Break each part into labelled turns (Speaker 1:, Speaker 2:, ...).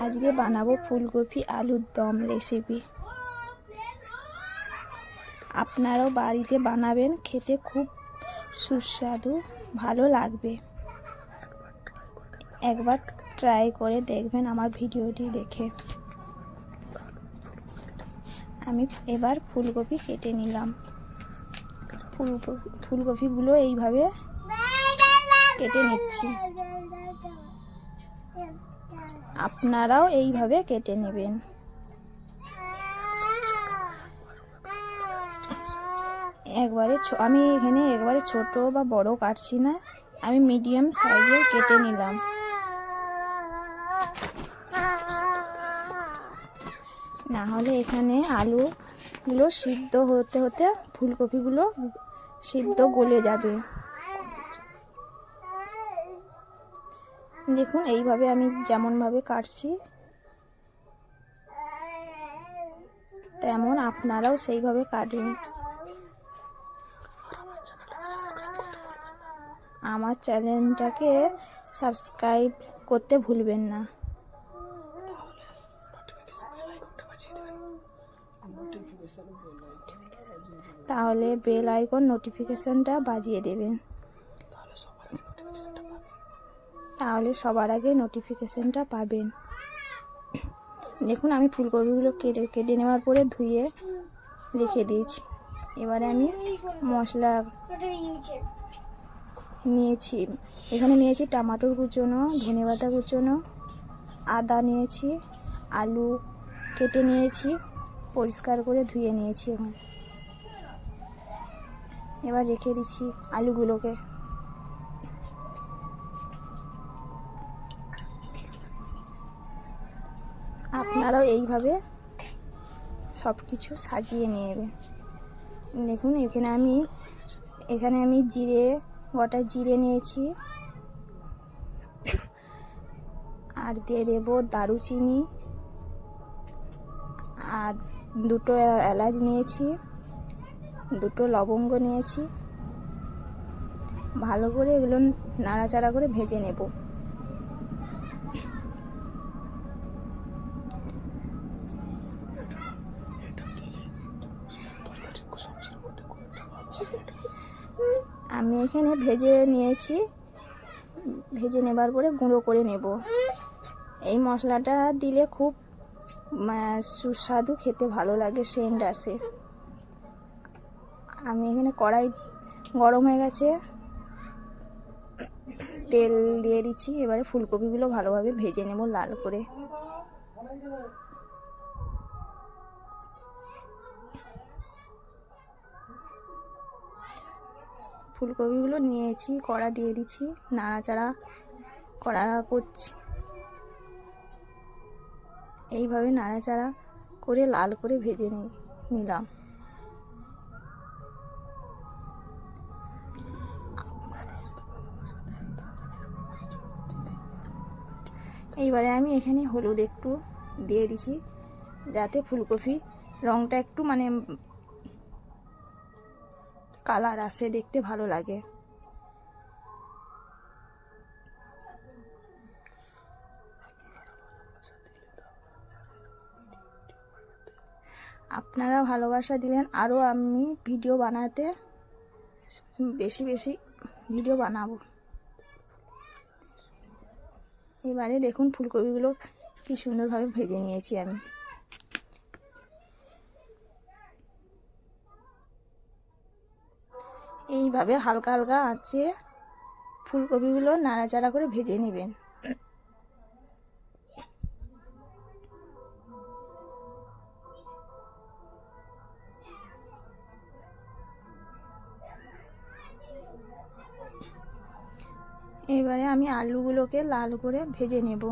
Speaker 1: আজকে বানাবো ফুলকপি আলুর দম রেসিপি। আপনারাও বাড়িতে বানাবেন, খেতে খুব সুস্বাদু ভালো লাগবে। একবার ট্রাই করে দেখবেন আমার ভিডিওটি দেখে। আমি এবার ফুলকপি কেটে নিলাম। ফুলকপিগুলো এইভাবে কেটে নিচ্ছি। আপনারাও এইভাবে কেটে নেবেন। আমি এখানে একবারে ছোট বা বড় কাটছি না, আমি মিডিয়াম সাইজের কেটে নিলাম। না হলে এখানে আলুগুলো সিদ্ধ হতে হতে ফুলকপিগুলো সিদ্ধ গলে যাবে। দেখুন এইভাবে আমি যেমনভাবে কাটছি তেমন আপনারাও সেইভাবে কাটুন। আমার চ্যানেলটাকে সাবস্ক্রাইব করতে ভুলবেন না। তাহলে বেল আইকন নোটিফিকেশনটা বাজিয়ে দেবেন, তাহলে সবার আগে নোটিফিকেশনটা পাবেন। দেখুন আমি ফুলকপিগুলো কেটে নেওয়ার পরে ধুয়ে রেখে দিয়েছি। এবারে আমি মশলা নিয়েছি, এখানে নিয়েছি টমেটোর কুচনো, ধনেপাতা কুচনো, আদা নিয়েছি, আলু কেটে নিয়েছি, পরিষ্কার করে ধুয়ে নিয়েছি। এবার রেখে দিচ্ছি আলুগুলোকে। আপনারাও এইভাবে সব কিছু সাজিয়ে নেবেন। দেখুন এখানে আমি গোটা জিরে নিয়েছি, আর দিয়ে দেব দারুচিনি, আর দুটো এলাচ নিয়েছি, দুটো লবঙ্গ নিয়েছি। ভালো করে এগুলো নাড়াচাড়া করে ভেজে নেব। আমি এখানে ভেজে নিয়েছি, ভেজে নেবার পরে গুঁড়ো করে নেব। এই মশলাটা দিলে খুব সুস্বাদু, খেতে ভালো লাগে, সেন্ট আসে। আমি এখানে কড়াই গরম হয়ে গেছে, তেল দিয়ে দিচ্ছি। এবারে ফুলকপিগুলো ভালোভাবে ভেজে নেব লাল করে। ফুলকপিগুলো নিয়েছি, কড়া দিয়ে দিচ্ছি, নাড়াচাড়া করছি। এইভাবে নাড়াচাড়া করে লাল করে ভেজে নিলাম। এইবারে আমি এখানে হলুদ একটু দিয়ে দিচ্ছি, যাতে ফুলকপি রঙটা একটু কালার আসে, দেখতে ভালো লাগে। আপনারা ভালোবাসা দিলেন, আরও আমি ভিডিও বানাতে বেশি ভিডিও বানাবো। এবারে দেখুন ফুলকপিগুলো কি সুন্দরভাবে ভেজে নিয়েছি আমি। এইভাবে হালকা হালকা আঁচে ফুলকপিগুলো নাড়াচাড়া করে ভেজে নেবেন। এবারে আমি আলুগুলোকে লাল করে ভেজে নেব।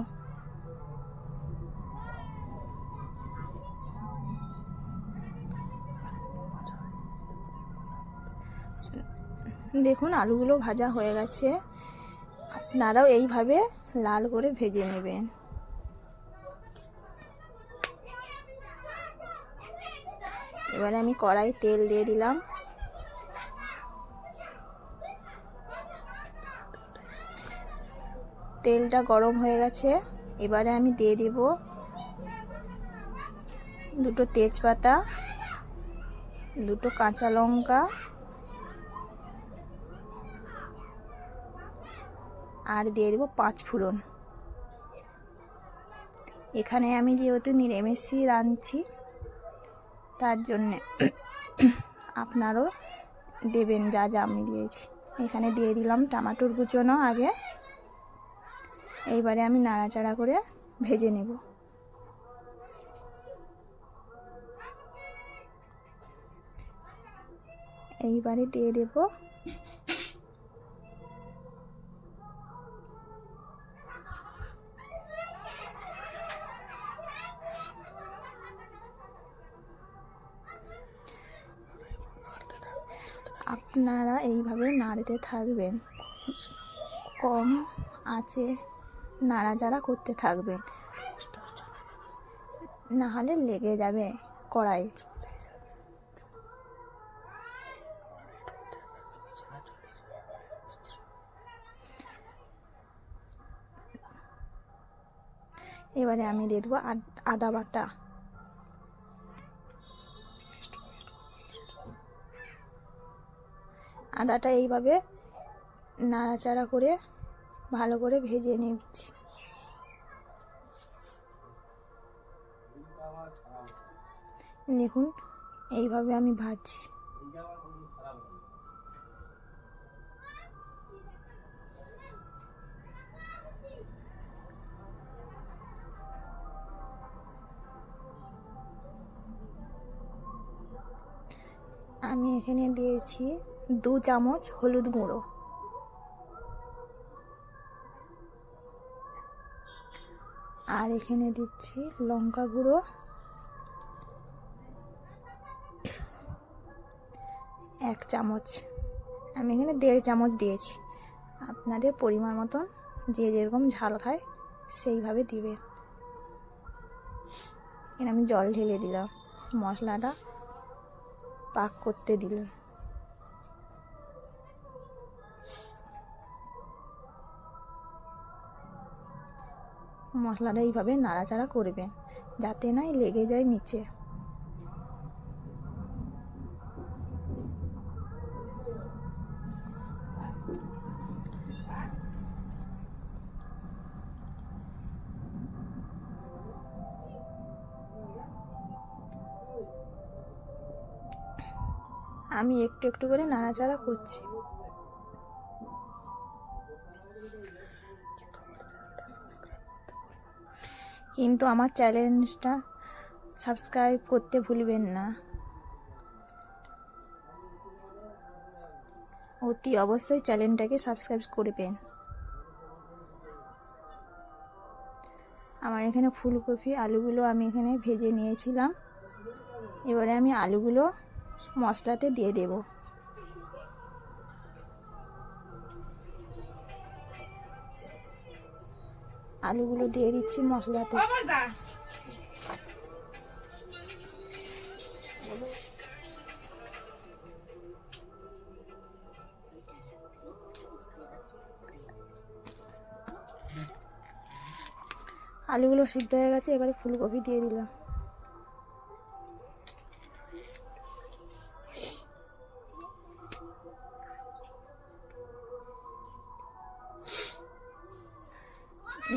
Speaker 1: দেখুন আলুগুলো ভাজা হয়ে গেছে, আপনারাও এইভাবে লাল করে ভেজে নেবেন। এবারে আমি কড়াই তেল দিয়ে দিলাম। তেলটা গরম হয়ে গেছে, এবারে আমি দিয়ে দেব 2টো তেজপাতা, 2টো কাঁচা লঙ্কা আর দিয়ে দেব 5 ফোড়ন। এখানে আমি যেহেতু নিরামিষি রাঁধছি তার জন্যে আপনারও দেবেন যা যা আমি দিয়েছি। এখানে দিয়ে দিলাম টমেটোর কুচনো আগে। এইবারে আমি নাড়াচাড়া করে ভেজে নেব। এইবারে দিয়ে দেব আপনারা এইভাবে নাড়তে থাকবেন, কম আঁচে নাড়াচাড়া করতে থাকবেন, না হলে লেগে যাবে কড়াই। এবারে আমি দিয়ে দেবো আদা বাটা। আদাটা এইভাবে নাড়াচাড়া করে ভালো করে ভেজে নিচ্ছি। দেখুন এইভাবে আমি ভাজছি। আমি এখানে দিয়েছি 2 চামচ হলুদ গুঁড়ো, আর এখানে দিচ্ছি লঙ্কা গুঁড়ো 1 চামচ। আমি এখানে 1.5 চামচ দিয়েছি। আপনাদের পরিমাণ মতন যে যেরকম ঝাল খায় সেইভাবে দিবেন। এখানে আমি জল ঢেলে দিলাম মশলাটা পাক করতে দিলাম। মশলাটা এইভাবে নাড়াচাড়া করবেন যাতে না লেগে যায় নিচে। আমি একটু একটু করে নাড়াচাড়া করছি। কিন্তু আমার চ্যানেলটা সাবস্ক্রাইব করতে ভুলবেন না, অতি অবশ্যই চ্যানেলটাকে সাবস্ক্রাইব করবেন। আমার এখানে ফুলকপি আলুগুলো আমি এখানে ভেজে নিয়েছিলাম। এবারে আমি আলুগুলো মশলাতে দিয়ে দেব। আলুগুলো দিয়ে দিচ্ছি মশলাতে। আলুগুলো সিদ্ধ হয়ে গেছে, এবারে ফুলকপি দিয়ে দিলাম।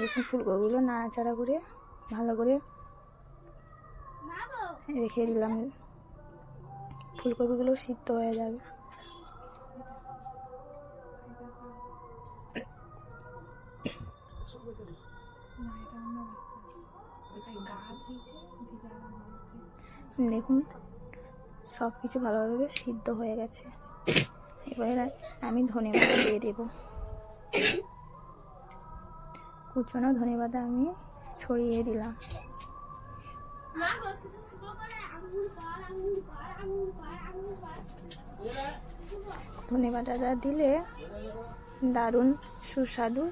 Speaker 1: দেখুন ফুলকপিগুলো নাড়াচাড়া করে ভালো করে রেখে দিলাম, ফুলকপিগুলো সিদ্ধ হয়ে যাবে। দেখুন সব কিছু ভালোভাবে সিদ্ধ হয়ে গেছে। এবারে আমি ধনেপাতা দিয়ে দেব। কুচনো ধনেপাতা আমি ছড়িয়ে দিলাম। ধনেপাতাটা দিলে দারুণ সুস্বাদু,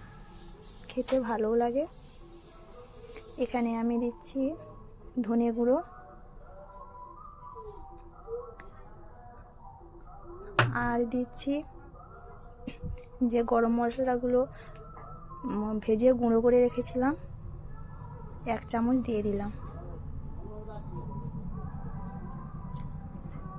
Speaker 1: খেতে ভালো লাগে। এখানে আমি দিচ্ছি ধনে গুঁড়ো আর দিচ্ছি যে গরম মশলাগুলো ভেজে গুঁড়ো করে রেখেছিলাম 1 চামচ দিয়ে দিলাম।